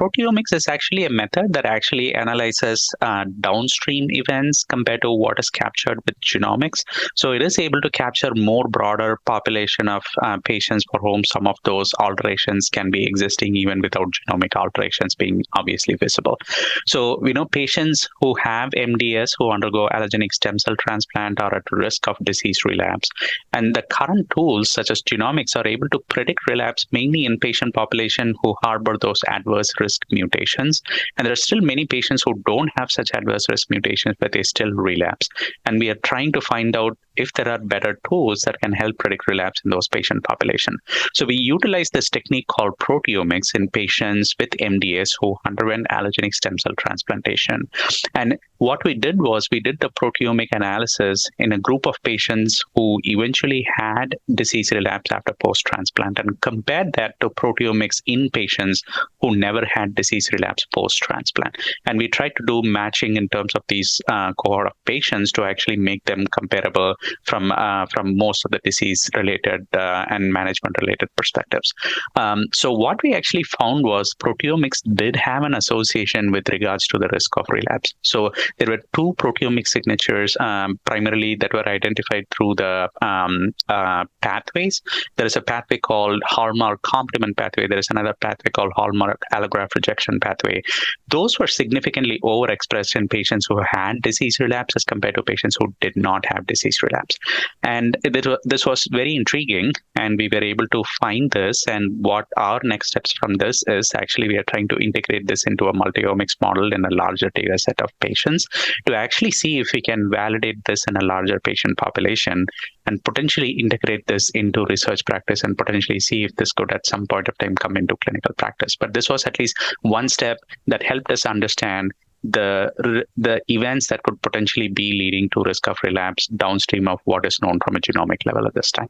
proteomics is actually a method that actually analyzes downstream events compared to what is captured with genomics. So it is able to capture more broader population of patients for whom some of those alterations can be existing even without genomic alterations being obviously visible. So we know patients who have MDS who undergo allogeneic stem cell transplant are at risk of disease relapse. And the current tools such as genomics are able to predict relapse mainly in patient population who harbor those adverse risk mutations. And there are still many patients who don't have such adverse risk mutations, but they still relapse. And we are trying to find out if there are better tools that can help predict relapse in those patient population. So we utilize this technique called proteomics in patients with MDS who underwent allogeneic stem cell transplantation. And what we did was we did the proteomic analysis in a group of patients who eventually had disease relapse after post-transplant and compared that to proteomics in patients who never had disease relapse post-transplant. And we tried to do matching in terms of these cohort of patients to actually make them comparable from most of the disease-related and management-related perspectives. So what we actually found was proteomics did have an association with regards to the risk of relapse. So there were two proteomic signatures primarily that were identified through the pathways. There is a pathway called hallmark complement pathway. There is another pathway called hallmark allograft rejection pathway. Those were significantly overexpressed in patients who had disease relapse as compared to patients who did not have disease relapse. And this was very intriguing, and we were able to find this. And what our next steps from this is actually we are trying to integrate this into a multi-omics model in a larger data set of patients to actually see if we can validate this in a larger patient population and potentially integrate this into research practice and potentially see if this could at some point of time come into clinical practice. But this was at least one step that helped us understand the events that could potentially be leading to risk of relapse downstream of what is known from a genomic level at this time.